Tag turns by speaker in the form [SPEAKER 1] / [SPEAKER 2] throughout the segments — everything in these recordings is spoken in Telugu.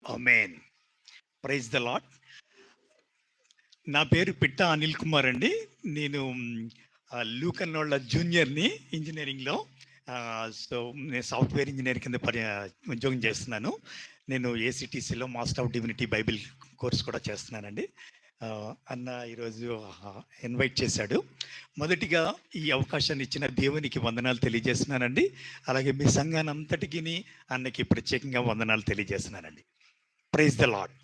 [SPEAKER 1] ఆమేన్. Praise the lord. నా పేరు పిట్ట అనిల్ కుమార్ అండి. నేను లూకన్నోళ్ళ జూనియర్‌ని ఇంజినీరింగ్‌లో. నేను సాఫ్ట్‌వేర్ ఇంజినీర్ కింద ఉద్యోగం చేస్తున్నాను. నేను ఏసీటీసీలో master of divinity Bible course కూడా చేస్తున్నానండి. అన్న ఈరోజు ఇన్వైట్ చేశాడు. మొదటిగా ఈ అవకాశాన్ని ఇచ్చిన దేవునికి వందనాలు తెలియజేస్తున్నానండి. అలాగే మీ సంఘానంతటికిని అన్నకి ప్రత్యేకంగా వందనాలు తెలియజేస్తున్నానండి. Praise the lord.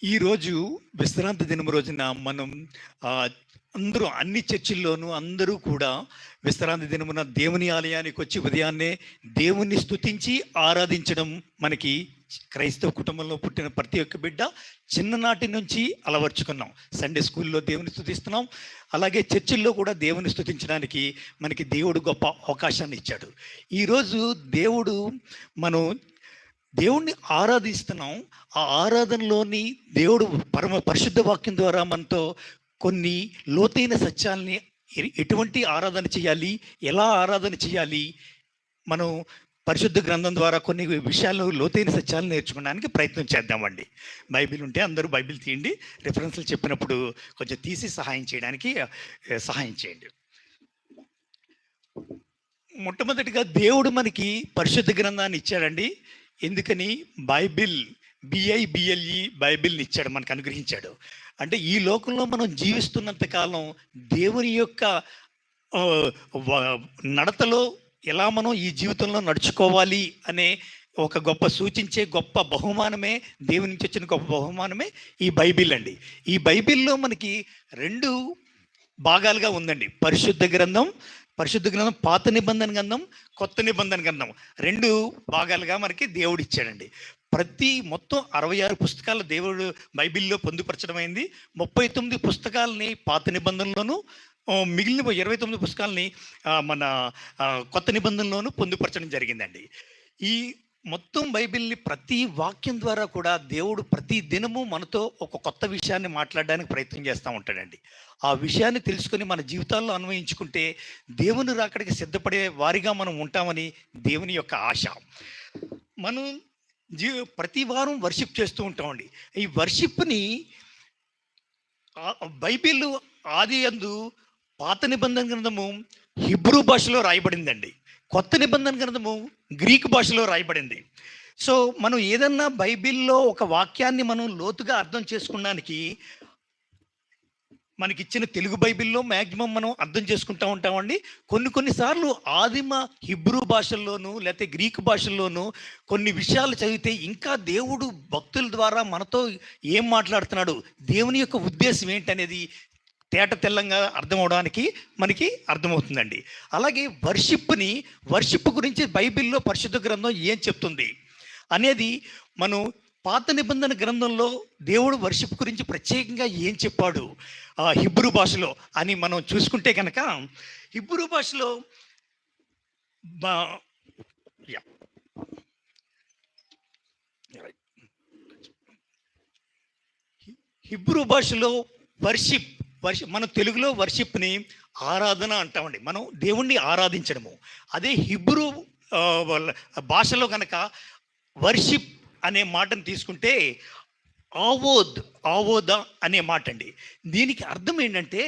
[SPEAKER 1] ఈరోజు విశ్రాంతి దినం రోజున మనం అందరూ అన్ని చర్చిల్లోనూ అందరూ కూడా విశ్రాంతి దినమున దేవుని ఆలయానికి వచ్చి ఉదయాన్నే దేవుణ్ణి స్తుతించి ఆరాధించడం మనకి క్రైస్తవ కుటుంబంలో పుట్టిన ప్రతి ఒక్క బిడ్డ చిన్ననాటి నుంచి అలవర్చుకున్నాం. సండే స్కూల్లో దేవుని స్తుతిస్తున్నాం. అలాగే చర్చిల్లో కూడా దేవుని స్తుతించడానికి మనకి దేవుడు గొప్ప అవకాశాన్ని ఇచ్చాడు. ఈరోజు మనం దేవుణ్ణి ఆరాధిస్తున్నాం. ఆ ఆరాధనలోని దేవుడు పరిశుద్ధ వాక్యం ద్వారా మనతో కొన్ని లోతైన సత్యాల్ని, ఎటువంటి ఆరాధన చేయాలి, ఎలా ఆరాధన చేయాలి, మనం పరిశుద్ధ గ్రంథం ద్వారా కొన్ని విషయాలు, లోతైన సత్యాలను నేర్చుకోవడానికి ప్రయత్నం చేద్దామండి. బైబిల్ ఉంటే అందరూ బైబిల్ తీయండి. రిఫరెన్స్లు చెప్పినప్పుడు కొంచెం తీసి సహాయం చేయడానికి సహాయం చేయండి. మొట్టమొదటిగా దేవుడు మనకి పరిశుద్ధ గ్రంథాన్ని ఇచ్చాడండి. ఎందుకని? బిఐబిఎల్ఈ బైబిల్ని ఇచ్చాడు, మనకు అనుగ్రహించాడు. అంటే ఈ లోకంలో మనం జీవిస్తున్నంత కాలం దేవుని యొక్క నడతలో ఎలా మనం ఈ జీవితంలో నడుచుకోవాలి అనే ఒక సూచించే గొప్ప బహుమానమే, దేవుని నుంచి వచ్చిన గొప్ప బహుమానమే ఈ బైబిల్ అండి. ఈ బైబిల్లో మనకి 2 భాగాలుగా ఉందండి. పరిశుద్ధ గ్రంథం పాత నిబంధన గ్రంథం, కొత్త నిబంధన గ్రంథం 2 భాగాలుగా మనకి దేవుడు ఇచ్చాడండి. మొత్తం 66 పుస్తకాలు దేవుడు బైబిల్లో పొందుపరచడమైంది. 39 పుస్తకాలని పాత నిబంధనలోను, మిగిలిన 29 పుస్తకాలని మన కొత్త నిబంధనలోను పొందుపరచడం జరిగిందండి. ఈ మొత్తం బైబిల్ని ప్రతి వాక్యం ద్వారా కూడా దేవుడు ప్రతి దినము మనతో ఒక కొత్త విషయాన్ని మాట్లాడడానికి ప్రయత్నం చేస్తూ ఉంటాడండి. ఆ విషయాన్ని తెలుసుకొని మన జీవితాల్లో అన్వయించుకుంటే దేవుని రాకడికి సిద్ధపడే వారిగా మనం ఉంటామని దేవుని యొక్క ఆశ. మనం ప్రతి వారం వర్షిప్ చేస్తూ ఉంటామండి. ఈ వర్షిప్ని బైబిల్ ఆది యందు పాత నిబంధన గ్రంథము హిబ్రూ భాషలో రాయబడిందండి. కొత్త నిబంధన గ్రంథము గ్రీకు భాషలో రాయబడింది. సో మనం ఏదన్నా బైబిల్లో ఒక వాక్యాన్ని మనం లోతుగా అర్థం చేసుకోవడానికి మనకిచ్చిన తెలుగు బైబిల్లో మ్యాక్సిమం మనం అర్థం చేసుకుంటూ ఉంటామండి. కొన్నిసార్లు ఆదిమ హిబ్రూ భాషల్లోనూ లేకపోతే గ్రీకు భాషల్లోనూ కొన్ని విషయాలు చదివితే ఇంకా దేవుడు భక్తుల ద్వారా మనతో ఏం మాట్లాడుతున్నాడు, దేవుని యొక్క ఉద్దేశం ఏంటనేది తేట తెల్లంగా అర్థం అవడానికి మనకి అర్థమవుతుందండి. అలాగే వర్షిప్ గురించి బైబిల్లో పరిశుద్ధ గ్రంథం ఏం చెప్తుంది అనేది మనం పాత నిబంధన గ్రంథంలో దేవుడు వర్షిప్ గురించి ప్రత్యేకంగా ఏం చెప్పాడు హిబ్రూ భాషలో అని మనం చూసుకుంటే కనుక, హిబ్రూ భాషలో వర్షిప్ మన తెలుగులో వర్షిప్ని ఆరాధన అంటామండి. మనం దేవుణ్ణి ఆరాధించడము. అదే హిబ్రూ భాషలో కనుక వర్షిప్ అనే మాటను తీసుకుంటే ఆవోదా అనే మాట అండి. దీనికి అర్థం ఏంటంటే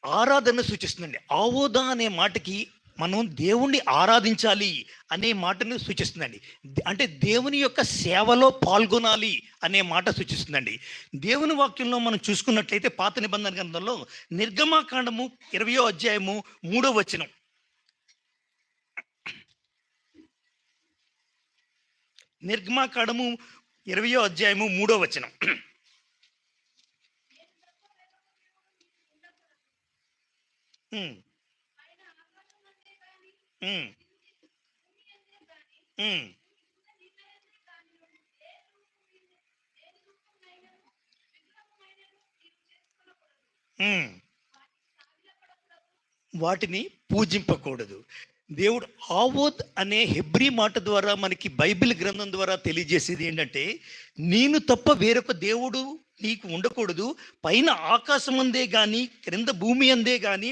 [SPEAKER 1] ఆరాధన సూచిస్తుందండి. ఆవోదా అనే మాటకి మనం దేవుణ్ణి ఆరాధించాలి అనే మాటను సూచిస్తుందండి. అంటే దేవుని యొక్క సేవలో పాల్గొనాలి అనే మాట సూచిస్తుందండి. దేవుని వాక్యంలో మనం చూసుకున్నట్లయితే పాత నిబంధన గ్రంథంలో నిర్గమాకాండము 20వ అధ్యాయము 3వ వచనం, నిర్గమాకాండము 20వ అధ్యాయము 3వ వచనం, వాటిని పూజింపకూడదు. దేవుడు ఆవోద్ అనే హెబ్రీ మాట ద్వారా మనకి బైబిల్ గ్రంథం ద్వారా తెలియజేసేది ఏంటంటే, నేను తప్ప వేరొక దేవుడు నీకు ఉండకూడదు, పైన ఆకాశం అందే కానీ క్రింద భూమి అందే కానీ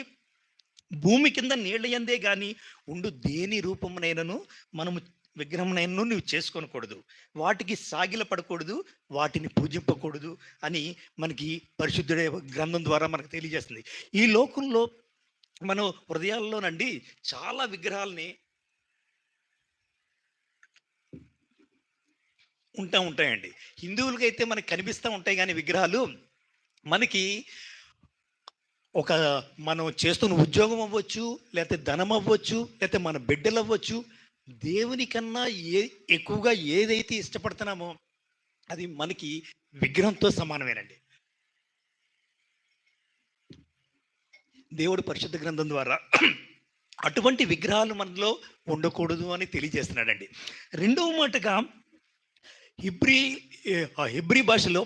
[SPEAKER 1] భూమి కింద నీళ్ళ అందే కానీ ఉండు దేని రూపమునైనను మనము విగ్రహమునైనను నువ్వు చేసుకోనకూడదు, వాటికి సాగిల పడకూడదు, వాటిని పూజింపకూడదు అని మనకి పరిశుద్ధుడే గ్రంథం ద్వారా మనకు తెలియజేస్తుంది. ఈ లోకంలో మన హృదయాల్లోనండి చాలా విగ్రహాలని ఉంటాయండి. హిందువులకైతే మనకి కనిపిస్తూ ఉంటాయి, కానీ విగ్రహాలు మనకి ఒక మనం చేస్తున్న ఉద్యోగం అవ్వచ్చు, లేకపోతే ధనం అవ్వచ్చు, లేకపోతే మన బిడ్డలు అవ్వచ్చు, దేవుని కన్నా ఎక్కువగా ఏదైతే ఇష్టపడుతున్నామో అది మనకి విగ్రహంతో సమానమేనండి. దేవుడు పరిశుద్ధ గ్రంథం ద్వారా అటువంటి విగ్రహాలు మనలో ఉండకూడదు అని తెలియజేస్తున్నాడండి. రెండవ మాటగా హిబ్రీ భాషలో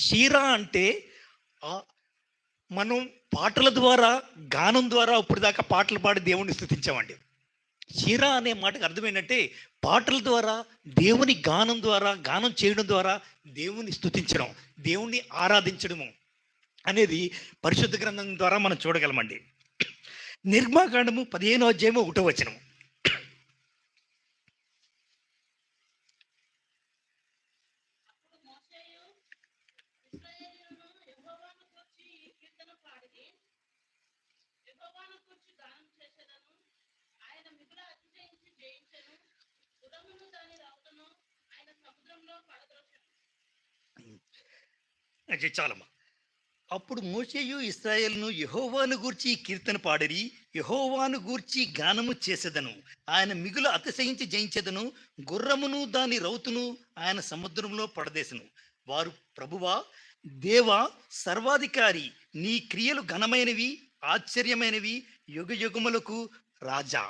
[SPEAKER 1] షీరా అంటే మనం పాటల ద్వారా గానం ద్వారా ఇప్పుడు దాకా పాటలు పాడి దేవుణ్ణి స్తుతించామండి. షీరా అనే మాటకు అర్థం ఏంటంటే పాటల ద్వారా దేవుని గానం చేయడం ద్వారా దేవుని స్తుతించడం, దేవుణ్ణి ఆరాధించడము అనేది పరిశుద్ధ గ్రంథం ద్వారా మనం చూడగలమండి. నిర్మాకాండము 15వ అధ్యాయము 1వ వచనం. చాలమ్మా. అప్పుడు మోషేయు ఇశ్రాయేలును యెహోవాను గూర్చి కీర్తన పాడిరి, యెహోవాను గూర్చి గానము చేసేదను, ఆయన మిగులు అతిశయించి జయించేదను, గుర్రమును దాని రౌతును ఆయన సముద్రంలో పడదేశను. వారు ప్రభువా, దేవా, సర్వాధికారి, నీ క్రియలు ఘనమైనవి, ఆశ్చర్యమైనవి, యుగ యుగములకు రాజా.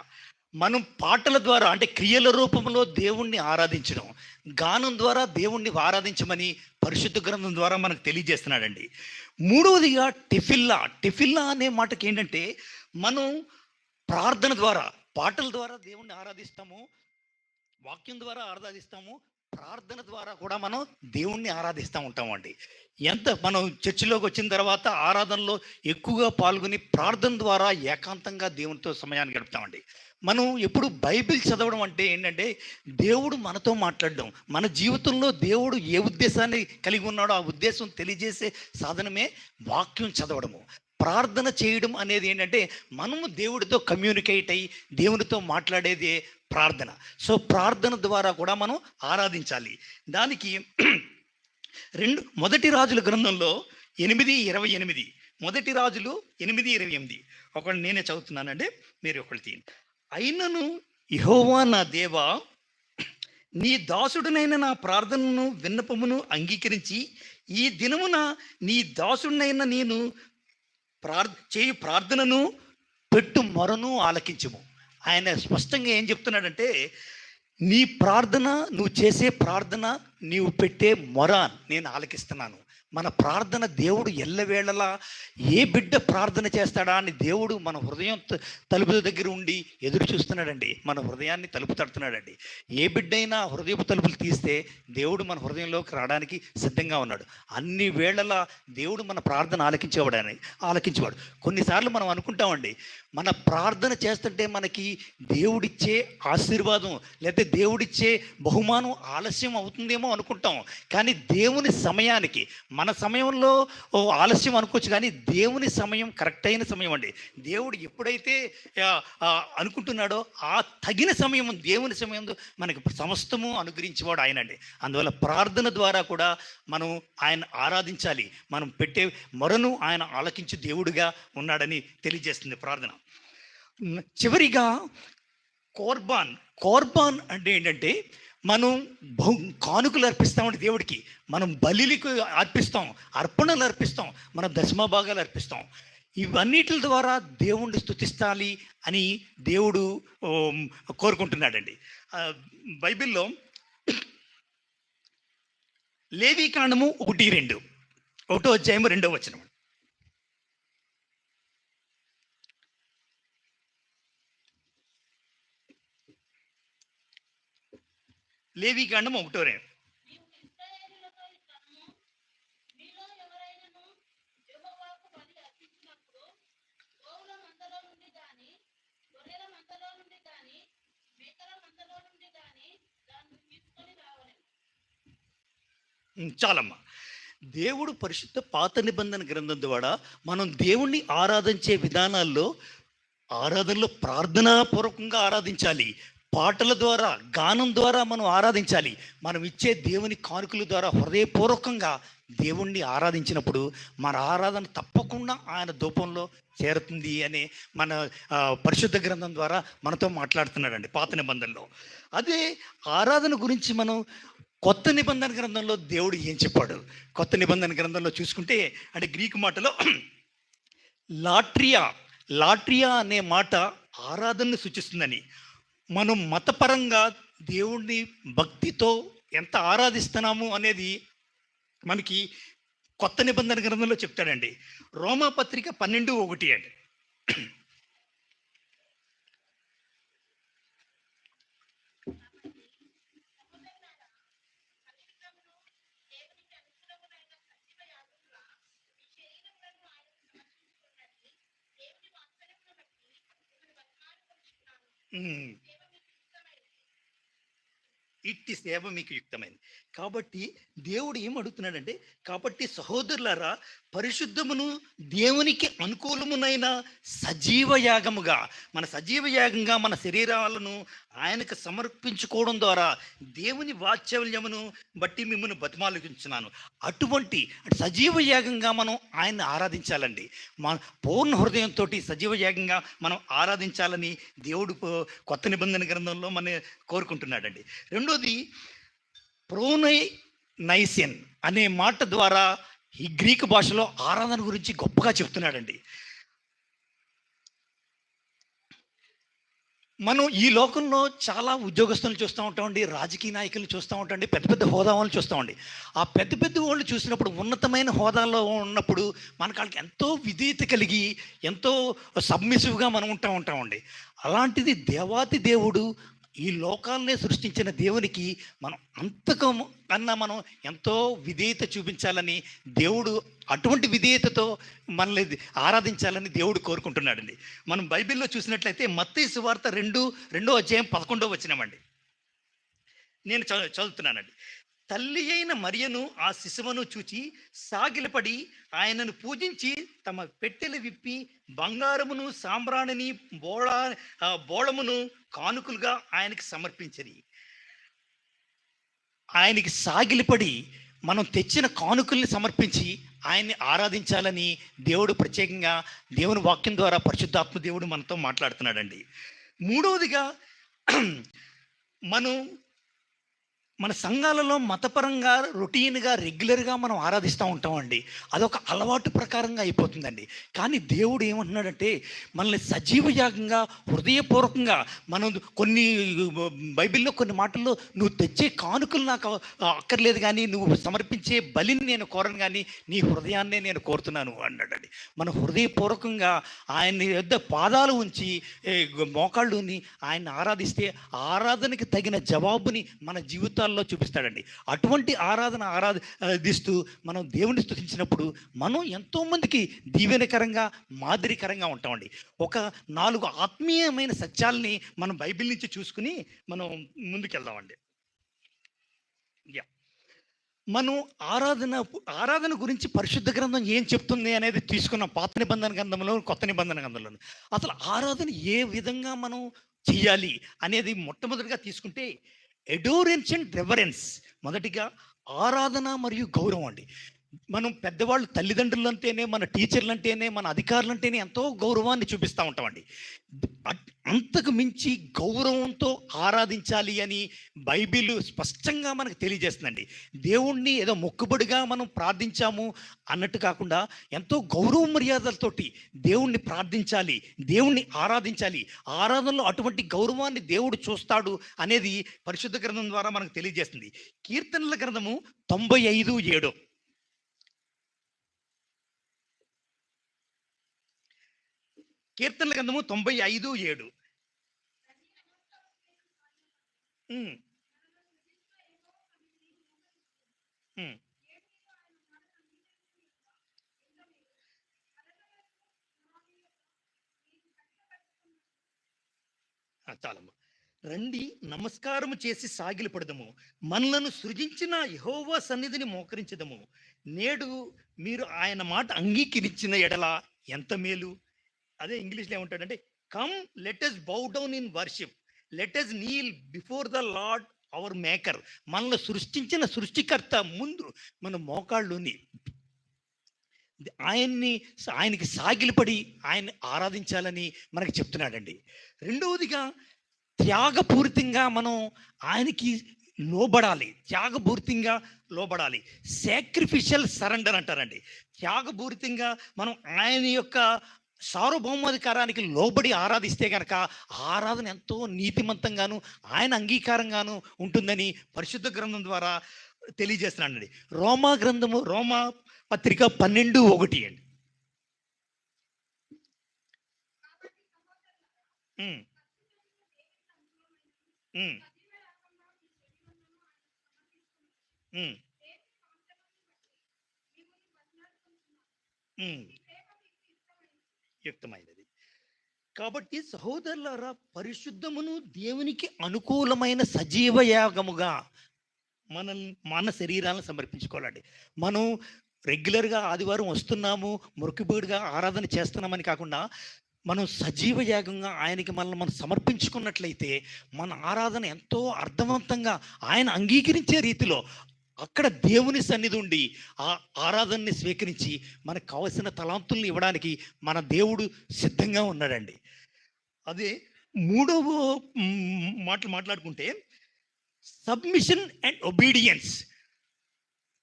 [SPEAKER 1] మనం పాటల ద్వారా అంటే క్రియల రూపంలో దేవుణ్ణి ఆరాధించడం, గానం ద్వారా దేవుణ్ణి ఆరాధించమని పరిశుద్ధ గ్రంథం ద్వారా మనకు తెలియజేస్తున్నాడండి. మూడవదిగా టెఫిల్లా అనే మాటకి ఏంటంటే, మనం ప్రార్థన ద్వారా పాటల ద్వారా దేవుణ్ణి ఆరాధిస్తాము, వాక్యం ద్వారా ఆరాధిస్తాము, ప్రార్థన ద్వారా కూడా మనం దేవుణ్ణి ఆరాధిస్తూ ఉంటామండి. మనం చర్చిలోకి వచ్చిన తర్వాత ఆరాధనలో ఎక్కువగా పాల్గొని ప్రార్థన ద్వారా ఏకాంతంగా దేవునితో సమయాన్ని గడుపుతామండి. మనం ఎప్పుడు బైబిల్ చదవడం అంటే ఏంటంటే, దేవుడు మనతో మాట్లాడడం, మన జీవితంలో దేవుడు ఏ ఉద్దేశాన్ని కలిగి ఉన్నాడో ఆ ఉద్దేశం తెలియజేసే సాధనమే వాక్యం చదవడము. ప్రార్థన చేయడం అనేది ఏంటంటే, మనము దేవుడితో కమ్యూనికేట్ అయ్యి దేవునితో మాట్లాడేదే ప్రార్థన. సో ప్రార్థన ద్వారా కూడా మనం ఆరాధించాలి. దానికి మొదటి రాజుల గ్రంథంలో 8:28, మొదటి రాజులు 8:28 ఒకళ్ళు నేనే చదువుతున్నానండి, మీరు ఒకళ్ళు తీయండి. అయినను యెహోవా నా దేవా, నీ దాసుడునైన నా ప్రార్థనను విన్నపమును అంగీకరించి ఈ దినమున నీ దాసుడినైన నేను చేయు ప్రార్థనను పెట్టు మొరను ఆలకించుము. ఆయన స్పష్టంగా ఏం చెప్తున్నాడంటే, నీ ప్రార్థన, నువ్వు చేసే ప్రార్థన, నీవు పెట్టే మొర నేను ఆలకిస్తున్నాను. మన ప్రార్థన దేవుడు ఎల్లవేళలా ఏ బిడ్డ ప్రార్థన చేస్తాడా అని దేవుడు మన హృదయం తలుపు దగ్గర ఉండి ఎదురు చూస్తున్నాడండి. మన హృదయాన్ని తలుపు తడుతున్నాడండి. ఏ బిడ్డైనా హృదయపు తలుపులు తీస్తే దేవుడు మన హృదయంలోకి రావడానికి సిద్ధంగా ఉన్నాడు. అన్ని వేళలా దేవుడు మన ప్రార్థన ఆలకించేవాడు. కొన్నిసార్లు మనం అనుకుంటామండి, మన ప్రార్థన చేస్తుంటే మనకి దేవుడిచ్చే ఆశీర్వాదం లేకపోతే దేవుడిచ్చే బహుమానం ఆలస్యం అవుతుందేమో అనుకుంటాం. కానీ దేవుని సమయానికి, మన సమయంలో ఆలస్యం అనుకోవచ్చు, కానీ దేవుని సమయం కరెక్ట్ అయిన సమయం అండి. దేవుడు ఎప్పుడైతే అనుకుంటున్నాడో ఆ తగిన సమయం, దేవుని సమయం మనకి సమస్తము అనుగ్రహించేవాడు ఆయనండి. అందువల్ల ప్రార్థన ద్వారా కూడా మనం ఆయన ఆరాధించాలి. మనం పెట్టే మొరను ఆయన ఆలకించు దేవుడిగా ఉన్నాడని తెలియజేస్తుంది ప్రార్థన. చివరిగా కోర్బాన్ అంటే ఏంటంటే, మనం కానుకలు అర్పిస్తామండి దేవుడికి, మనం బలిలకు అర్పిస్తాం, అర్పణలు అర్పిస్తాం, మనం దశమభాగాలు అర్పిస్తాం. ఇవన్నిటి ద్వారా దేవుణ్ణి స్తుతిస్తాలి అని దేవుడు కోరుకుంటున్నాడండి. బైబిల్లో లేవీకాండము 1:2, 1వ అధ్యాయము 2వ వచనం. లేవికాండం 1 చాలమ్మా. దేవుడు పరిశుద్ధ పాత నిబంధన గ్రంథం ద్వారా మనం దేవుణ్ణి ఆరాధించే విధానాల్లో ఆరాధనలో ప్రార్థనాపూర్వకంగా ఆరాధించాలి, పాటల ద్వారా గానం ద్వారా మనం ఆరాధించాలి. మనం ఇచ్చే దేవుని కానుకల ద్వారా హృదయపూర్వకంగా దేవుణ్ణి ఆరాధించినప్పుడు మన ఆరాధన తప్పకుండా ఆయన ధూపంలో చేరుతుంది అనే మన పరిశుద్ధ గ్రంథం ద్వారా మనతో మాట్లాడుతున్నాడండి పాత నిబంధనలో. అదే ఆరాధన గురించి మనం కొత్త నిబంధన గ్రంథంలో దేవుడు ఏం చెప్పాడు? కొత్త నిబంధన గ్రంథంలో చూసుకుంటే అంటే గ్రీకు మాటలో లాట్రియా అనే మాట ఆరాధనను సూచిస్తుందని, మనం మతపరంగా దేవుణ్ణి భక్తితో ఎంత ఆరాధిస్తున్నాము అనేది మనకి కొత్త నిబంధన గ్రంథంలో చెప్తాడండి. రోమాపత్రిక 12:1 అండి. ఇట్టి సేవ మీకు యుక్తమైంది. కాబట్టి దేవుడు ఏమడుగుతున్నాడంటే, కాబట్టి సహోదరులారా, పరిశుద్ధమును దేవునికి అనుకూలమునైన సజీవ యాగముగా, మన సజీవ యాగంగా మన శరీరాలను ఆయనకు సమర్పించుకోవడం ద్వారా దేవుని వాత్సల్యమును బట్టి మిమ్మల్ని బతిమాలుచున్నాను. అటువంటి సజీవ యాగంగా మనం ఆయన్ని ఆరాధించాలండి. మన పూర్ణ హృదయంతో సజీవ యాగంగా మనం ఆరాధించాలని దేవుడు కొత్త నిబంధన గ్రంథంలో మన కోరుకుంటున్నాడండి. రెండోది ప్రోనైనైసిన్ అనే మాట ద్వారా ఈ గ్రీకు భాషలో ఆరాధన గురించి గొప్పగా చెప్తున్నాడండి. మనం ఈ లోకంలో చాలా ఉద్యోగస్తులను చూస్తూ ఉంటామండి, రాజకీయ నాయకులను చూస్తూ ఉంటామండి, పెద్ద పెద్ద హోదా వాళ్ళని చూస్తామండి. ఆ పెద్ద పెద్ద వాళ్ళు చూసినప్పుడు, ఉన్నతమైన హోదాలో ఉన్నప్పుడు మనకు వాళ్ళకి ఎంతో విధేయత కలిగి ఎంతో సబ్మిసివ్గా మనం ఉంటామండి. అలాంటిది దేవాతి దేవుడు ఈ లోకాలనే సృష్టించిన దేవునికి మనం అంతకన్నా మనం ఎంతో విధేయత చూపించాలని దేవుడు, అటువంటి విధేయతతో మనల్ని ఆరాధించాలని దేవుడు కోరుకుంటున్నాడండి. మనం బైబిల్లో చూసినట్లయితే మత్తయి సువార్త 2:11 నేను చదువుతున్నానండి. తల్లి అయిన మరియను ఆ శిశువును చూచి సాగిలపడి ఆయనను పూజించి తమ పెట్టెలు విప్పి బంగారమును సాంబ్రాణిని బోళమును కానుకలుగా ఆయనకి సమర్పించని. ఆయనకి సాగిలపడి మనం తెచ్చిన కానుకల్ని సమర్పించి ఆయన్ని ఆరాధించాలని దేవుడు ప్రత్యేకంగా దేవుని వాక్యం ద్వారా పరిశుద్ధాత్మ దేవుడు మనతో మాట్లాడుతున్నాడండి. మూడవదిగా మన సంఘాలలో మతపరంగా రొటీన్గా రెగ్యులర్గా మనం ఆరాధిస్తూ ఉంటామండి. అదొక అలవాటు ప్రకారంగా అయిపోతుందండి. కానీ దేవుడు ఏమంటున్నాడంటే, మనల్ని సజీవ యాగంగా హృదయపూర్వకంగా మనం కొన్ని బైబిల్లో కొన్ని మాటల్లో నువ్వు తెచ్చే కానుకలు నాకు అక్కర్లేదు, కానీ నువ్వు సమర్పించే బలిని నేను కోరను, కానీ నీ హృదయాన్నే నేను కోరుతున్నాను అన్నాడండి. మన హృదయపూర్వకంగా ఆయన యొద్ద పాదాలు ఉంచి మోకాళ్ళుని ఆయన ఆరాధిస్తే ఆరాధనకి తగిన జవాబుని మన జీవితాల్లో చూపిస్తాడండి. అటువంటి ఆరాధిస్తూ మనం దేవుని స్తుతించినప్పుడు మనం ఎంతోమందికి దీవెనకరంగా మాదిరికరంగా ఉంటామండి. ఒక 4 ఆత్మీయమైన సత్యాల్ని మనం బైబిల్ నుంచి చూసుకుని మనం ముందుకెళ్దామండి. మనం ఆరాధన గురించి పరిశుద్ధ గ్రంథం ఏం చెప్తుంది అనేది తీసుకున్నాం. పాత నిబంధన గ్రంథంలో, కొత్త నిబంధన గ్రంథంలో అసలు ఆరాధన ఏ విధంగా మనం చెయ్యాలి అనేది మొట్టమొదటిగా తీసుకుంటే ఎడోరెన్స్ అండ్ రెవరెన్స్. మొదటిగా ఆరాధన మరియు గౌరవం అండి. మనం పెద్దవాళ్ళు, తల్లిదండ్రులు అంటేనే, మన టీచర్లు అంటేనే, మన అధికారులు అంటేనే ఎంతో గౌరవాన్ని చూపిస్తూ ఉంటామండి. అంతకు మించి గౌరవంతో ఆరాధించాలి అని బైబిల్ స్పష్టంగా మనకు తెలియజేస్తుందండి. దేవుణ్ణి ఏదో మొక్కుబడిగా మనం ప్రార్థించాము అన్నట్టు కాకుండా ఎంతో గౌరవ మర్యాదలతోటి దేవుణ్ణి ప్రార్థించాలి, దేవుణ్ణి ఆరాధించాలి. ఆరాధనలో అటువంటి గౌరవాన్ని దేవుడు చూస్తాడు అనేది పరిశుద్ధ గ్రంథం ద్వారా మనకు తెలియజేస్తుంది. కీర్తనల గ్రంథము 95:7. కీర్తనల గ్రంథము 95:7. ఉమ్, చాలమ్మా. రండి, నమస్కారము చేసి సాగిలి పడదము, మనలను సృజించిన యెహోవా సన్నిధిని మోకరించదము. నేడు మీరు ఆయన మాట అంగీకరించిన ఎడల ఎంత మేలు. అదే ఇంగ్లీష్లో ఏమంటాడంటే, come let us bow down in worship, let us kneel before the lord our maker. మనల్ని సృష్టించిన సృష్టికర్త ముందు మన మోకాళ్ళుని ఆయన్ని ఆయనకి సాగిలపడి ఆయన్ని ఆరాధించాలని మనకి చెప్తున్నాడండి. రెండవదిగా, త్యాగపూరితంగా మనం ఆయనకి లోబడాలి, త్యాగపూరితంగా లోబడాలి. సాక్రిఫిషియల్ సరెండర్ అంటారండి. త్యాగపూరితంగా మనం ఆయన యొక్క సార్వభౌమాధికారానికి లోబడి ఆరాధిస్తే కనుక ఆరాధన ఎంతో నీతిమంతంగాను ఆయన అంగీకారంగాను ఉంటుందని పరిశుద్ధ గ్రంథం ద్వారా తెలియజేస్తున్నానండి. రోమా పత్రిక 12:1 అండి. ఉమ్, ఉమ్, ఉమ్, ఉమ్, యుక్తమైనది. కాబట్టి సహోదరులారా, పరిశుద్ధమును దేవునికి అనుకూలమైన సజీవ యాగముగా మన శరీరాలను సమర్పించుకోవాలండి. మనం రెగ్యులర్గా ఆదివారం వస్తున్నాము, మొక్కుబడిగా ఆరాధన చేస్తున్నామని కాకుండా మనం సజీవ యాగంగా ఆయనకి మనం సమర్పించుకున్నట్లయితే మన ఆరాధన ఎంతో అర్థవంతంగా ఆయన అంగీకరించే రీతిలో అక్కడ దేవుని సన్నిధి ఉండి ఆ ఆరాధనని స్వీకరించి మనకు కావలసిన తలాంతుల్ని ఇవ్వడానికి మన దేవుడు సిద్ధంగా ఉన్నాడండి. అదే మూడవ మాట్లాడుకుంటే, సబ్మిషన్ అండ్ ఒబీడియన్స్.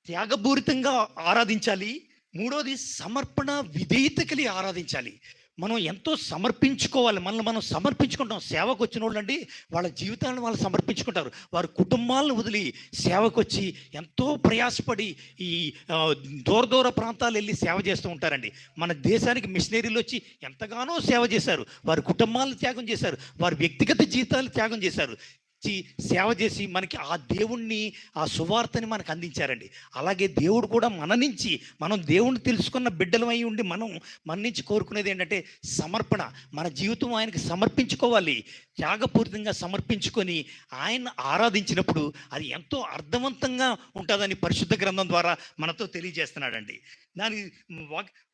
[SPEAKER 1] త్యాగపూరితంగా ఆరాధించాలి. మూడోది, సమర్పణ విధేయత కలిగి ఆరాధించాలి. మనం ఎంతో సమర్పించుకోవాలి. మనం సమర్పించుకుంటాం. సేవకు వచ్చిన వాళ్ళు అండి, వాళ్ళ జీవితాలను వాళ్ళు సమర్పించుకుంటారు. వారి కుటుంబాలను వదిలి సేవకు వచ్చి ఎంతో ప్రయాసపడి ఈ దూర ప్రాంతాలు వెళ్ళి సేవ చేస్తూ ఉంటారండి. మన దేశానికి మిషనరీలు వచ్చి ఎంతగానో సేవ చేశారు. వారి కుటుంబాలను త్యాగం చేశారు, వారి వ్యక్తిగత జీవితాలు త్యాగం చేశారు. సేవ చేసి మనకి ఆ దేవుణ్ణి, ఆ సువార్తని మనకు అందించారండి. అలాగే దేవుడు కూడా మనం దేవుణ్ణి తెలుసుకున్న బిడ్డలమై ఉండి మన నుంచి కోరుకునేది ఏంటంటే సమర్పణ. మన జీవితం ఆయనకి సమర్పించుకోవాలి. త్యాగపూరితంగా సమర్పించుకొని ఆయన ఆరాధించినప్పుడు అది ఎంతో అర్థవంతంగా ఉంటుందని పరిశుద్ధ గ్రంథం ద్వారా మనతో తెలియజేస్తున్నాడండి. దాని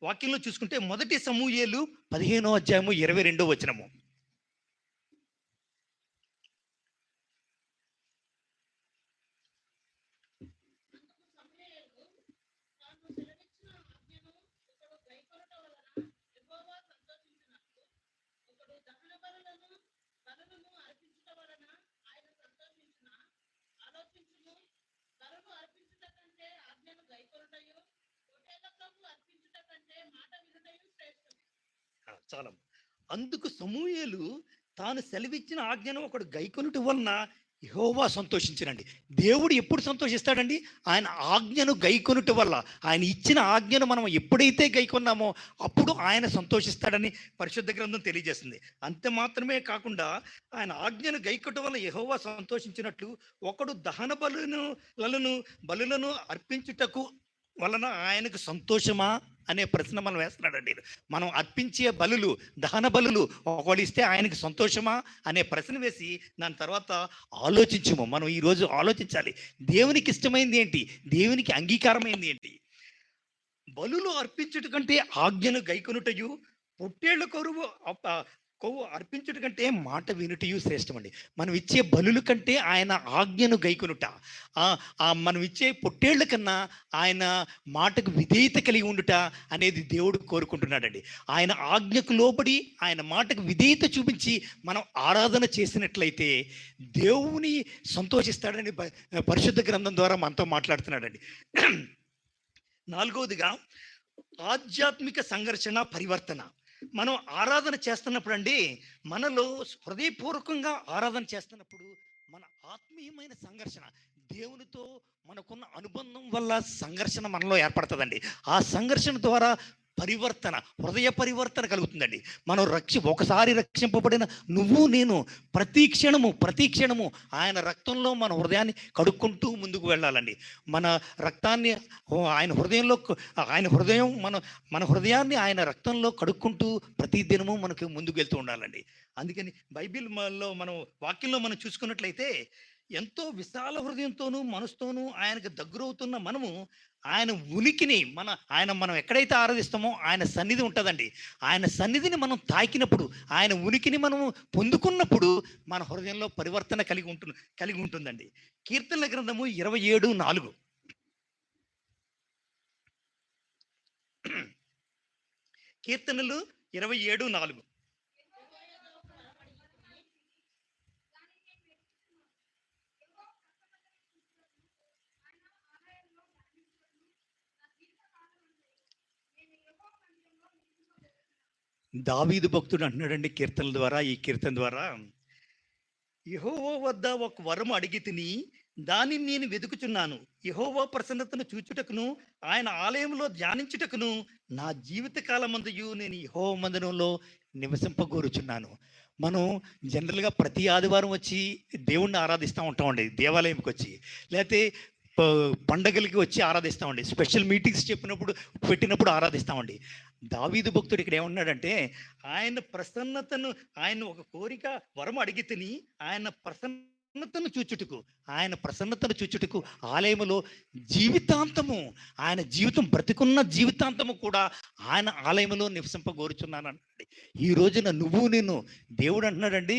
[SPEAKER 1] వాక్యంలో చూసుకుంటే 1 సమూయేలు 15:22. చాలా. అందుకు సమూయేలు తాను సెలవిచ్చిన ఆజ్ఞను ఒకడు గైకొనుట వలన యెహోవా సంతోషించినండి. దేవుడు ఎప్పుడు సంతోషిస్తాడండి? ఆయన ఆజ్ఞను గైకొనుట వల్ల. ఆయన ఇచ్చిన ఆజ్ఞను మనం ఎప్పుడైతే గైకొన్నామో అప్పుడు ఆయన సంతోషిస్తాడని పరిశుద్ధ గ్రంథం తెలియజేస్తుంది. అంతే మాత్రమే కాకుండా ఆయన ఆజ్ఞను గైకొనుట వల్ల యెహోవా సంతోషించినట్లు ఒకడు దహన బలులను అర్పించుటకు వలన ఆయనకు సంతోషమా అనే ప్రశ్న మనం వేస్తున్నాడండి. మనం అర్పించే దహన బలులు ఒకళ్ళు ఇస్తే ఆయనకి సంతోషమా అనే ప్రశ్న వేసి దాని తర్వాత ఆలోచించము. మనం ఈరోజు ఆలోచించాలి, దేవునికి ఇష్టమైంది ఏంటి, దేవునికి అంగీకారమైంది ఏంటి. బలులు అర్పించుట కంటే ఆజ్ఞను గైకొనుటయు, పొట్టేళ్ల కొవ్వు అర్పించుట కంటే మాట వినుటయు శ్రేష్టమండి. మనం ఇచ్చే బలుల కంటే ఆయన ఆజ్ఞను గైకొనుట, మనం ఇచ్చే పొట్టేళ్ల కన్నా ఆయన మాటకు విధేయత కలిగి ఉండుట అనేది దేవుడు కోరుకుంటున్నాడండి. ఆయన ఆజ్ఞకు లోబడి ఆయన మాటకు విధేయత చూపించి మనం ఆరాధన చేసినట్లయితే దేవుని సంతోషిస్తాడని పరిశుద్ధ గ్రంథం ద్వారా మనతో మాట్లాడుతున్నాడండి. నాలుగవదిగా, ఆధ్యాత్మిక సంఘర్షణ పరివర్తన. మనం ఆరాధన చేస్తున్నప్పుడు అండి, మనలో హృదయపూర్వకంగా ఆరాధన చేస్తున్నప్పుడు మన ఆత్మీయమైన సంఘర్షణ, దేవునితో మనకున్న అనుబంధం వల్ల సంఘర్షణ మనలో ఏర్పడుతుందండి. ఆ సంఘర్షణ ద్వారా పరివర్తన, హృదయ పరివర్తన కలుగుతుందండి. మనం ఒకసారి రక్షింపబడిన నువ్వు నేను ప్రతి క్షణము ఆయన రక్తంలో మన హృదయాన్ని కడుక్కుంటూ ముందుకు వెళ్ళాలండి. మన రక్తాన్ని ఆయన హృదయం మన హృదయాన్ని ఆయన రక్తంలో కడుక్కుంటూ ప్రతి దినము మనకు ముందుకు వెళ్తూ ఉండాలండి. అందుకని బైబిల్లో మనం వాక్యంలో మనం చూసుకున్నట్లయితే ఎంతో విశాల హృదయంతోనూ మనసుతోనూ ఆయనకు దగ్గరవుతున్న మనము ఆయన ఉనికిని మనం ఎక్కడైతే ఆరాధిస్తామో ఆయన సన్నిధి ఉంటుందండి. ఆయన సన్నిధిని మనం తాకినప్పుడు, ఆయన ఉనికిని మనము పొందుకున్నప్పుడు మన హృదయంలో పరివర్తన కలిగి ఉంటుందండి. కీర్తనల గ్రంథము 27:4. కీర్తనలు 27:4. దావీదు భక్తుడు అంటున్నాడండి ఈ కీర్తన ద్వారా, యెహోవా వద్ద ఒక వరం అడిగి తిని దానిని నేను వెతుకుచున్నాను. యెహోవా ప్రసన్నతను చూచుటకును ఆయన ఆలయంలో ధ్యానించుటకును నా జీవిత కాలమంతయు నేను యెహోవా మందిరంలో నివసింపగోరుచున్నాను. మనం జనరల్గా ప్రతి ఆదివారం వచ్చి దేవుణ్ణి ఆరాధిస్తూ ఉంటామండి, దేవాలయంకి వచ్చి, లేకపోతే పండగలకి వచ్చి ఆరాధిస్తామండి, స్పెషల్ మీటింగ్స్ పెట్టినప్పుడు ఆరాధిస్తామండి. దావీదు భక్తుడు ఇక్కడ ఏమన్నాడంటే, ఆయన ఒక కోరిక వరం అడిగి తిని ఆయన ప్రసన్నతను చూచుటకు ఆలయములో జీవితాంతము, ఆయన బ్రతికున్న జీవితాంతము కూడా ఆయన ఆలయములో నివసింపగోరుచున్నానండి. ఈ రోజున నువ్వు నేను, దేవుడు అంటున్నాడండి,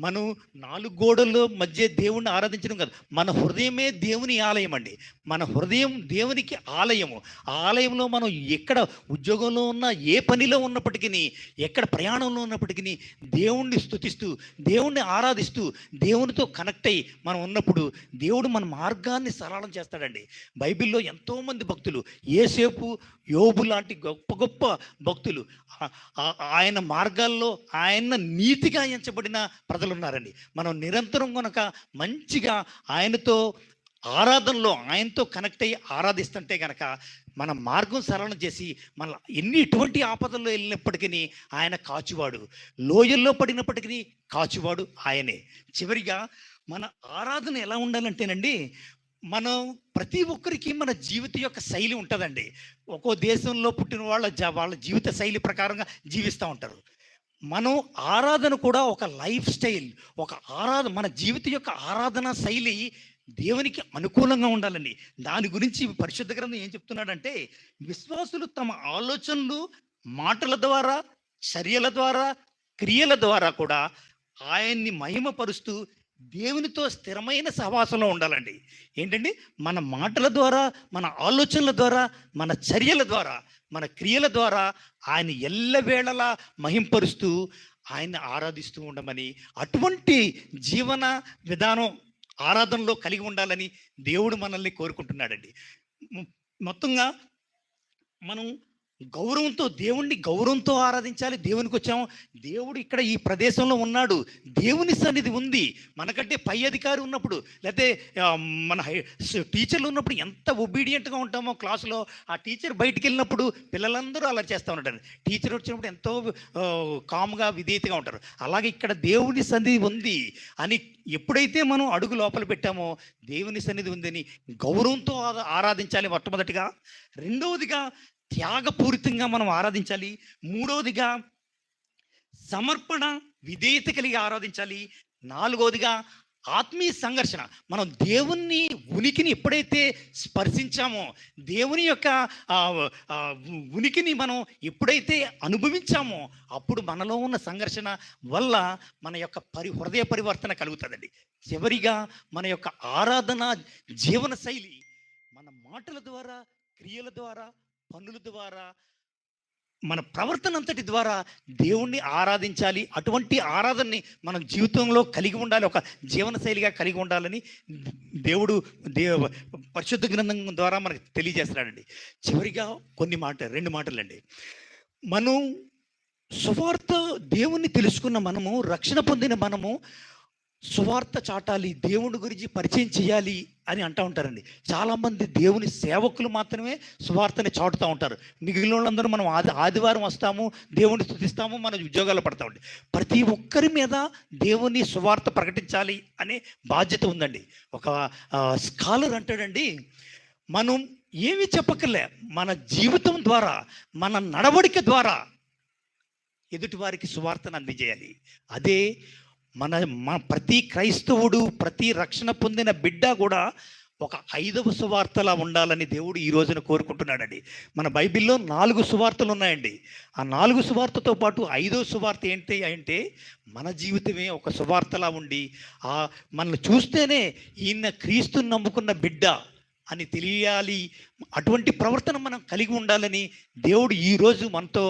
[SPEAKER 1] మనం 4 గోడల మధ్య దేవుణ్ణి ఆరాధించడం కాదు, మన హృదయమే దేవుని ఆలయం అండి. మన హృదయం దేవునికి ఆలయము. ఆ ఆలయంలో మనం ఎక్కడ ఉద్యోగంలో ఉన్నా, ఏ పనిలో ఉన్నప్పటికీ, ఎక్కడ ప్రయాణంలో ఉన్నప్పటికీ దేవుణ్ణి స్తుతిస్తూ, దేవుణ్ణి ఆరాధిస్తూ, దేవునితో కనెక్ట్ అయ్యి మనం ఉన్నప్పుడు దేవుడు మన మార్గాన్ని సరళం చేస్తాడండి. బైబిల్లో ఎంతోమంది భక్తులు, యేసేపు, యోబు లాంటి గొప్ప గొప్ప భక్తులు, ఆయన మార్గాల్లో ఆయన నీతిగా ఎంచబడిన ప్రజలు ఉన్నారండి. మనం నిరంతరం కనుక మంచిగా ఆయనతో కనెక్ట్ అయ్యి ఆరాధిస్తుంటే కనుక మన మార్గం సరళం చేసి మన ఎటువంటి ఆపదల్లో వెళ్ళినప్పటికీ ఆయన కాచువాడు, లోయల్లో పడినప్పటికీ కాచువాడు ఆయనే. చివరిగా మన ఆరాధన ఎలా ఉండాలంటేనండి, మనం ప్రతి ఒక్కరికి మన జీవిత యొక్క శైలి ఉంటుందండి. ఒక్కో దేశంలో పుట్టిన వాళ్ళ జీవిత శైలి ప్రకారంగా జీవిస్తూ ఉంటారు. మనం ఆరాధన కూడా ఒక లైఫ్ స్టైల్, మన జీవిత యొక్క ఆరాధన శైలి దేవునికి అనుకూలంగా ఉండాలండి. దాని గురించి పరిశుద్ధ గ్రంథం ఏం చెప్తున్నాడంటే, విశ్వాసులు తమ ఆలోచనలు, మాటల ద్వారా, చర్యల ద్వారా, క్రియల ద్వారా కూడా ఆయన్ని మహిమపరుస్తూ దేవునితో స్థిరమైన సహవాసంలో ఉండాలండి. ఏంటండి, మన మాటల ద్వారా, మన ఆలోచనల ద్వారా, మన చర్యల ద్వారా, మన క్రియల ద్వారా ఆయన ఎల్లవేళలా మహింపరుస్తూ ఆయన్ని ఆరాధిస్తూ ఉండమని, అటువంటి జీవన విధానం ఆరాధనలో కలిగి ఉండాలని దేవుడు మనల్ని కోరుకుంటున్నాడండి. మొత్తంగా మనం దేవుణ్ణి గౌరవంతో ఆరాధించాలి. దేవునికి వచ్చాము, దేవుడు ఇక్కడ ఈ ప్రదేశంలో ఉన్నాడు, దేవుని సన్నిధి ఉంది. మనకంటే పై అధికారి ఉన్నప్పుడు, లేకపోతే మన టీచర్లు ఉన్నప్పుడు ఎంత ఒబీడియంట్గా ఉంటామో క్లాసులో, ఆ టీచర్ బయటికి వెళ్ళినప్పుడు పిల్లలందరూ అలా చేస్తూ ఉంటారు. టీచర్ వచ్చినప్పుడు ఎంతో కామ్గా విధేయతగా ఉంటారు. అలాగే ఇక్కడ దేవుని సన్నిధి ఉంది అని ఎప్పుడైతే మనం అడుగు లోపల పెట్టామో, దేవుని సన్నిధి ఉందని గౌరవంతో ఆరాధించాలి మొట్టమొదటిగా. రెండవదిగా త్యాగపూరితంగా మనం ఆరాధించాలి. మూడవదిగా సమర్పణ, విధేయత కలిగి ఆరాధించాలి. నాలుగవదిగా ఆత్మీయ సంఘర్షణ. మనం దేవుని ఉనికిని ఎప్పుడైతే స్పర్శించామో, దేవుని యొక్క ఉనికిని మనం ఎప్పుడైతే అనుభవించామో, అప్పుడు మనలో ఉన్న సంఘర్షణ వల్ల మన యొక్క హృదయ పరివర్తన కలుగుతుందండి. చివరిగా మన యొక్క ఆరాధన జీవన శైలి మన మాటల ద్వారా, క్రియల ద్వారా, పనుల ద్వారా, మన ప్రవర్తన అంతటి ద్వారా దేవుణ్ణి ఆరాధించాలి. అటువంటి ఆరాధనని మన జీవితంలో కలిగి ఉండాలి, ఒక జీవన శైలిగా కలిగి ఉండాలని దేవుడు పరిశుద్ధ గ్రంథం ద్వారా మనకు తెలియజేస్తున్నాడండి. చివరిగా రెండు మాటలండి. మనం సువార్త దేవుణ్ణి తెలుసుకున్న మనము, రక్షణ పొందిన మనము సువార్త చాటాలి, దేవుని గురించి పరిచయం చేయాలి అని అంటూ ఉంటారండి. చాలామంది దేవుని సేవకులు మాత్రమే సువార్తని చాటుతూ ఉంటారు. మిగిలిన వాళ్ళందరూ మనం ఆదివారం వస్తాము, దేవుని స్తుతిస్తాము, మన ఉద్యోగాలు పడతామండి. ప్రతి ఒక్కరి మీద దేవుని సువార్త ప్రకటించాలి అనే బాధ్యత ఉందండి. ఒక స్కాలర్ అంటాడండి, మనం ఏమి చెప్పక్కర్లే, మన జీవితం ద్వారా, మన నడవడిక ద్వారా ఎదుటి వారికి సువార్తను అందజేయాలి. అదే మన ప్రతి క్రైస్తవుడు, ప్రతి రక్షణ పొందిన బిడ్డ కూడా ఒక 5వ సువార్తలా ఉండాలని దేవుడు ఈ రోజున కోరుకుంటున్నాడండి. మన బైబిల్లో 4 సువార్తలు ఉన్నాయండి. ఆ 4 సువార్తతో పాటు 5వ సువార్త ఏంటి అంటే మన జీవితమే ఒక సువార్తలా ఉండి మనల్ని చూస్తేనే ఈయన క్రీస్తుని నమ్ముకున్న బిడ్డ అని తెలియాలి. అటువంటి ప్రవర్తన మనం కలిగి ఉండాలని దేవుడు ఈరోజు మనతో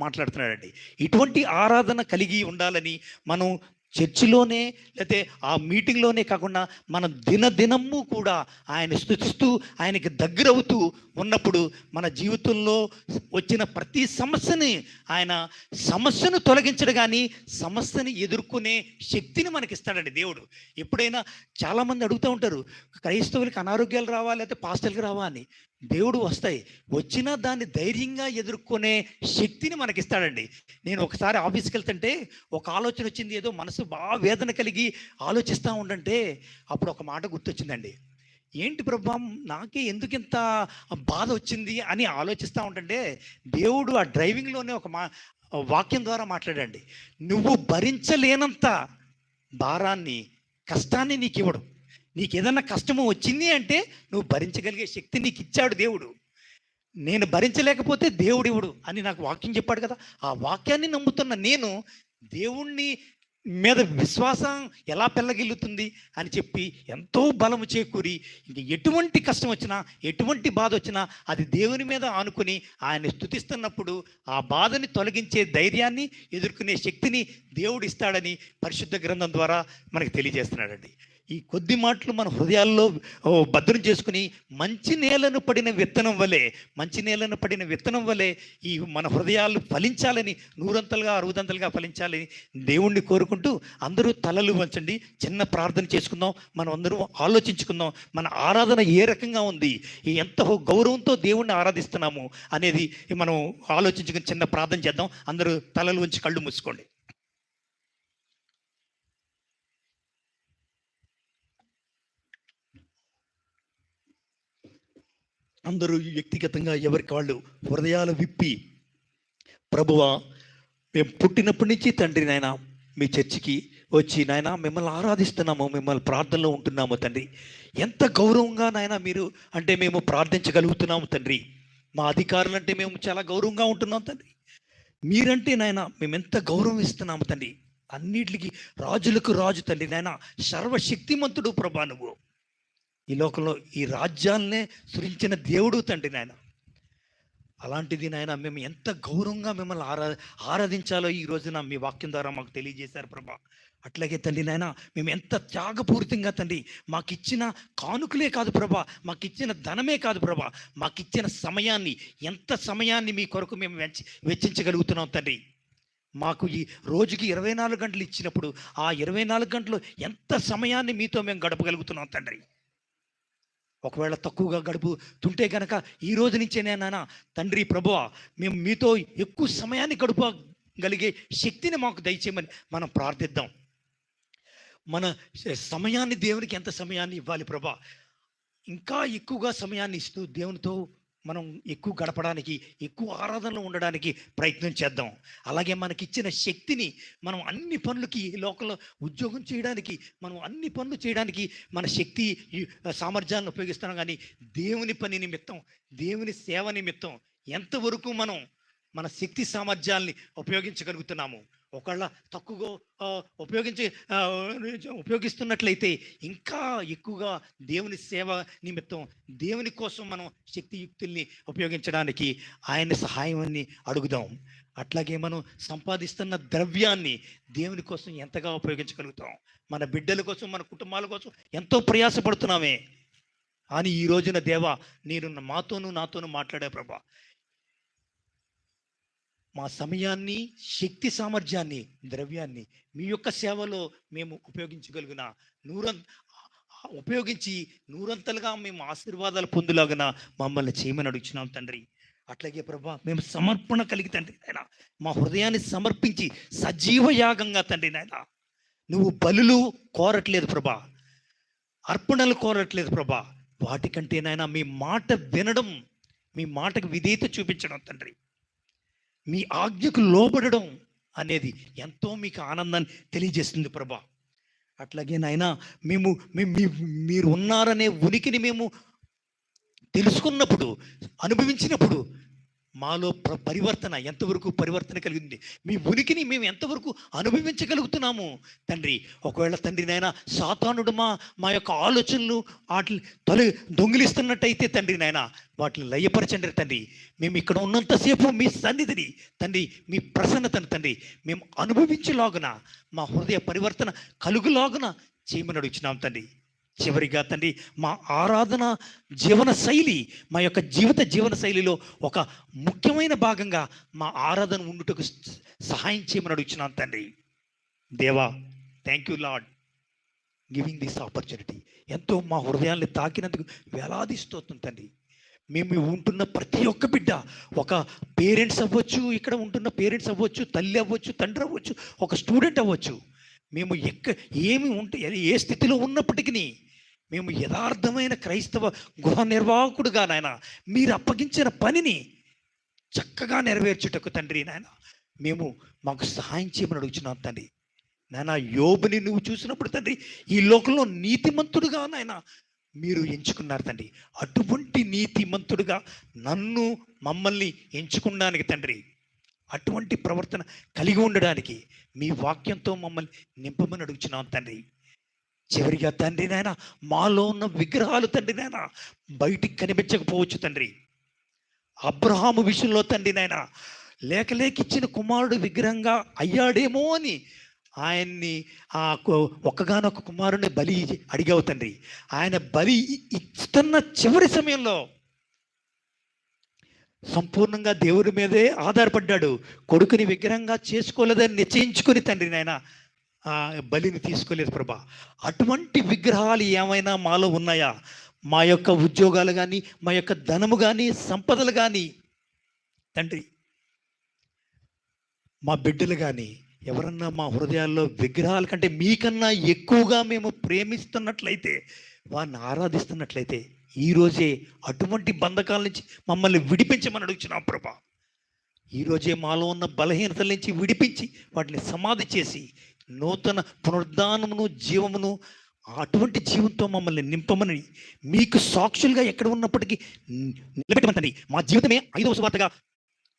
[SPEAKER 1] మాట్లాడుతున్నాడండి. ఇటువంటి ఆరాధన కలిగి ఉండాలని మనం చర్చిలోనే లేకపోతే ఆ మీటింగ్లోనే కాకుండా మన దినదినము కూడా ఆయన స్తుతిస్తూ ఆయనకి దగ్గరవుతూ ఉన్నప్పుడు మన జీవితంలో వచ్చిన ప్రతి సమస్యను తొలగించడు, కానీ సమస్యని ఎదుర్కొనే శక్తిని మనకిస్తాడండి దేవుడు. ఎప్పుడైనా చాలామంది అడుగుతూ ఉంటారు, క్రైస్తవులకి అనారోగ్యాలు రావా లేకపోతే పాస్టర్కి రావా అని. దేవుడు వచ్చినా దాన్ని ధైర్యంగా ఎదుర్కొనే శక్తిని మనకిస్తాడండి. నేను ఒకసారి ఆఫీస్కి వెళ్తుంటే ఒక ఆలోచన వచ్చింది, ఏదో మనసు బాగా వేదన కలిగి ఆలోచిస్తూ ఉండంటే అప్పుడు ఒక మాట గుర్తొచ్చిందండి. ఏంటి ప్రభా, నాకే ఎందుకు ఇంత బాధ వచ్చింది అని ఆలోచిస్తూ ఉంటుంటే దేవుడు ఆ డ్రైవింగ్లోనే ఒక వాక్యం ద్వారా మాట్లాడండి. నువ్వు భరించలేనంత భారాన్ని, కష్టాన్ని నీకు ఇవ్వడు. నీకు ఏదన్నా కష్టము వచ్చింది అంటే నువ్వు భరించగలిగే శక్తి నీకు ఇచ్చాడు దేవుడు. నేను భరించలేకపోతే దేవుడు ఇవ్వడు అని నాకు వాక్యం చెప్పాడు కదా. ఆ వాక్యాన్ని నమ్ముతున్న నేను దేవుణ్ణి మీద విశ్వాసం ఎలా పెళ్ళగిల్లుతుంది అని చెప్పి ఎంతో బలము చేకూరి ఇంక ఎటువంటి కష్టం వచ్చినా, ఎటువంటి బాధ వచ్చినా అది దేవుని మీద ఆనుకుని ఆయన స్తుతిస్తున్నప్పుడు ఆ బాధని తొలగించే ధైర్యాన్ని, ఎదుర్కొనే శక్తిని దేవుడు ఇస్తాడని పరిశుద్ధ గ్రంథం ద్వారా మనకు తెలియజేస్తున్నాడండి. ఈ కొద్ది మాటలు మన హృదయాల్లో భద్రం చేసుకుని మంచి నేలను పడిన విత్తనం వలె ఈ మన హృదయాలు ఫలించాలని, 100 60 ఫలించాలని దేవుణ్ణి కోరుకుంటూ అందరూ తలలు వంచండి, చిన్న ప్రార్థన చేసుకుందాం. మనం అందరూ ఆలోచించుకుందాం, మన ఆరాధన ఏ రకంగా ఉంది, ఎంత గౌరవంతో దేవుణ్ణి ఆరాధిస్తున్నాము అనేది మనం ఆలోచించుకుని చిన్న ప్రార్థన చేద్దాం. అందరూ తలలు వంచి కళ్ళు మూసుకోండి. అందరూ వ్యక్తిగతంగా ఎవరికి వాళ్ళు హృదయాలు విప్పి, ప్రభువా, మేము పుట్టినప్పటి నుంచి తండ్రి నాయన మీ చర్చికి వచ్చి నాయన మిమ్మల్ని ఆరాధిస్తున్నాము, మిమ్మల్ని ప్రార్థనలో ఉంటున్నాము తండ్రి. ఎంత గౌరవంగా నాయన మీరు అంటే మేము ప్రార్థించగలుగుతున్నాము తండ్రి. మా అధికారులు అంటే మేము చాలా గౌరవంగా ఉంటున్నాం తండ్రి. మీరంటే నాయన మేము ఎంత గౌరవం ఇస్తున్నాము తండ్రి. అన్నిటికీ రాజులకు రాజు తండ్రి నాయన, సర్వశక్తిమంతుడు ప్రభా, నువ్వు ఈ లోకంలో ఈ రాజ్యాలనే సృష్టించిన దేవుడు తండ్రి నాయన. అలాంటిది నాయన మేము ఎంత గౌరవంగా మిమ్మల్ని ఆరాధించాలో ఈ రోజున మీ వాక్యం ద్వారా మాకు తెలియజేశారు ప్రభా. అట్లాగే తండ్రి నాయన మేము ఎంత త్యాగపూరితంగా తండ్రి మాకిచ్చిన కానుకలే కాదు ప్రభా, మాకిచ్చిన ధనమే కాదు ప్రభా, మాకిచ్చిన సమయాన్ని, ఎంత సమయాన్ని మీ కొరకు మేము వెచ్చించగలుగుతున్నాం తండ్రి. మాకు ఈ రోజుకి 24 గంటలు ఇచ్చినప్పుడు ఆ 24 గంటలు ఎంత సమయాన్ని మీతో మేము గడపగలుగుతున్నాం తండ్రి. ఒకవేళ తక్కువగా గడుపుతుంటే కనుక ఈ రోజు నుంచే నాయన తండ్రి ప్రభువా, మేము మీతో ఎక్కువ సమయాన్ని గడపగలిగే శక్తిని మాకు దయచేయమని మనం ప్రార్థిద్దాం. మన సమయాన్ని దేవునికి ఎంత సమయాన్ని ఇవ్వాలి ప్రభా, ఇంకా ఎక్కువగా సమయాన్ని ఇస్తూ దేవునితో మనం ఎక్కువ గడపడానికి, ఎక్కువ ఆరాధనలో ఉండడానికి ప్రయత్నం చేద్దాం. అలాగే మనకిచ్చిన శక్తిని మనం అన్ని పనులకి, లోకంలో ఉద్యోగం చేయడానికి, మనం అన్ని పనులు చేయడానికి మన శక్తి సామర్థ్యాలను ఉపయోగిస్తున్నాం. కానీ దేవుని పని నిమిత్తం, దేవుని సేవ నిమిత్తం ఎంతవరకు మనం మన శక్తి సామర్థ్యాల్ని ఉపయోగించగలుగుతున్నాము? ఒకళ్ళ తక్కువగా ఉపయోగిస్తున్నట్లయితే ఇంకా ఎక్కువగా దేవుని సేవ నిమిత్తం, దేవుని కోసం మనం శక్తియుక్తుల్ని ఉపయోగించడానికి ఆయన సహాయాన్ని అడుగుదాం. అట్లాగే మనం సంపాదిస్తున్న ద్రవ్యాన్ని దేవుని కోసం ఎంతగా ఉపయోగించగలుగుతాం? మన బిడ్డల కోసం, మన కుటుంబాల కోసం ఎంతో ప్రయాసపడుతున్నామే. అని ఈ రోజున దేవా, నేను నాతోనూ మాట్లాడే ప్రభా, మా సమయాన్ని, శక్తి సామర్థ్యాన్ని, ద్రవ్యాన్ని మీ యొక్క సేవలో మేము ఉపయోగించగలిగిన ఉపయోగించి నూరంతలుగా మేము ఆశీర్వాదాలు పొందులాగిన మమ్మల్ని చేయమని అడుగుతున్నాం తండ్రి. అట్లాగే ప్రభా, మేము సమర్పణ కలిగి తండ్రి నాయన, మా హృదయాన్ని సమర్పించి సజీవ యాగంగా తండ్రి నాయన, నువ్వు బలులు కోరట్లేదు ప్రభా, అర్పణలు కోరట్లేదు ప్రభా, వాటికంటే నాయన మీ మాట వినడం, మీ మాటకు విధేయత చూపించడం తండ్రి, మీ ఆజ్ఞకు లోబడడం అనేది ఎంతో మీకు ఆనందాన్ని తెలియజేస్తుంది ప్రభా. అట్లాగే నాయన మీరు ఉన్నారనే ఉనికిని మేము తెలుసుకున్నప్పుడు, అనుభవించినప్పుడు మాలో పరివర్తన ఎంతవరకు పరివర్తన కలిగింది, మీ ఉనికిని మేము ఎంతవరకు అనుభవించగలుగుతున్నాము తండ్రి. ఒకవేళ తండ్రి నాయన సాతానుడు మా యొక్క ఆలోచనలు వాటిని దొంగిలిస్తున్నట్టయితే తండ్రి నాయన వాటిని లయపరచండి తండ్రి. మేము ఇక్కడ ఉన్నంతసేపు మీ సన్నిధిని తండ్రి, మీ ప్రసన్నతను తండ్రి మేము అనుభవించేలాగున, మా హృదయ పరివర్తన కలుగులాగున చేయమని అడుగుతున్నాం తండ్రి. చివరిగా తండ్రి, మా ఆరాధన జీవన శైలి, మా యొక్క జీవన శైలిలో ఒక ముఖ్యమైన భాగంగా మా ఆరాధన ఉండుటకు సహాయం చేయమని అడుగుతున్నాను తండ్రి. దేవా, thank you lord giving this opportunity. ఎంతో మా హృదయాన్ని తాకినందుకు వేలాది స్తోత్రం తండ్రి. మేము ఉంటున్న ప్రతి ఒక్క బిడ్డ, ఒక పేరెంట్స్ అవ్వచ్చు, ఇక్కడ ఉంటున్న పేరెంట్స్ అవ్వచ్చు, తల్లి అవ్వచ్చు, తండ్రి అవ్వచ్చు, ఒక స్టూడెంట్ అవ్వచ్చు, మేము ఏ స్థితిలో ఉన్నప్పటికీ మేము యథార్థమైన క్రైస్తవ గృహ నిర్వాహకుడుగా నాయన మీరు అప్పగించిన పనిని చక్కగా నెరవేర్చుటకు తండ్రి నాయన మాకు సహాయం చేయమని అడుగుతున్నాం తండ్రి. నాయన యోబుని నువ్వు చూసినప్పుడు తండ్రి, ఈ లోకంలో నీతిమంతుడుగా నాయన మీరు ఎంచుకున్నారు తండ్రి. అటువంటి నీతిమంతుడుగా మమ్మల్ని ఎంచుకున్నానికి తండ్రి, అటువంటి ప్రవర్తన కలిగి ఉండడానికి మీ వాక్యంతో మమ్మల్ని నింపమని అడుగుతున్నాం తండ్రి. చివరిగా తండ్రి నాయన, మాలో ఉన్న విగ్రహాలు తండ్రి నాయన బయటికి కనిపించకపోవచ్చు తండ్రి. అబ్రహాము విషయంలో తండ్రి నాయన లేకిచ్చిన కుమారుడు విగ్రహంగా అయ్యాడేమో అని ఆయన్ని ఒక్కగానొక్క కుమారుని బలి అడిగావు తండ్రి. ఆయన బలి ఇస్తున్న చివరి సమయంలో సంపూర్ణంగా దేవుడి మీదే ఆధారపడ్డాడు. కొడుకుని విగ్రహంగా చేసుకోలేదని నిశ్చయించుకొని తండ్రి నాయన ఆ బలిని తీసుకోలేదు ప్రభా. అటువంటి విగ్రహాలు ఏమైనా మాలో ఉన్నాయా? మా యొక్క ఉద్యోగాలు కానీ, మా యొక్క ధనము కానీ, సంపదలు కానీ తండ్రి, మా బిడ్డలు కానీ ఎవరన్నా మా హృదయాల్లో విగ్రహాల కంటే మీకన్నా ఎక్కువగా మేము ప్రేమిస్తున్నట్లయితే, వారిని ఆరాధిస్తున్నట్లయితే, ఈరోజే అటువంటి బంధకాల నుంచి మమ్మల్ని విడిపించమని అడుగుతున్నాం ప్రభా. ఈరోజే మాలో ఉన్న బలహీనతల నుంచి విడిపించి వాటిని సమాధి చేసి నూతన పునరుద్ధానమును, జీవమును, అటువంటి జీవంతో మమ్మల్ని నింపమని, మీకు సాక్షులుగా ఎక్కడ ఉన్నప్పటికీ నిలబెట్టమని, మా జీవితమే 5వ సువార్తగా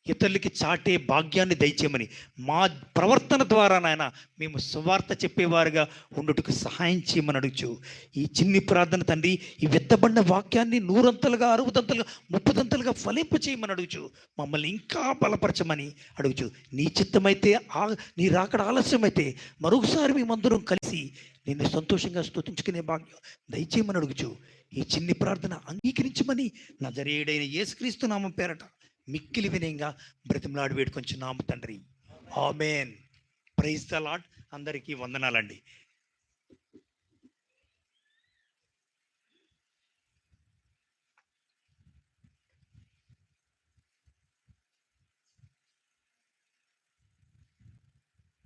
[SPEAKER 1] ఇతరులకి చాటే భాగ్యాన్ని దయచేయమని, మా ప్రవర్తన ద్వారా నాయన మేము సువార్త చెప్పేవారుగా ఉండుటకు సహాయం చేయమని అడుగుచు ఈ చిన్ని ప్రార్థన తండ్రి, ఈ వెత్తబడిన వాక్యాన్ని 100 60 30 ఫలింపు చేయమని అడుగుచు మమ్మల్ని ఇంకా బలపరచమని అడుగుచు. నీ చిత్తమైతే, నీ రాకడ ఆలస్యమైతే మరొకసారి మేమందరం కలిసి నిన్ను సంతోషంగా స్తుతించుకునే భాగ్యం దయచేయమని అడుగుచు ఈ చిన్ని ప్రార్థన అంగీకరించమని నజరేయుడైన యేసుక్రీస్తు నామం పేరట మిక్కిలి వినయంగా బ్రతిమలాడి వేడుకొంచున్నాము తండ్రి. ఆమేన్. Praise the Lord. అందరికీ వందనాలండి.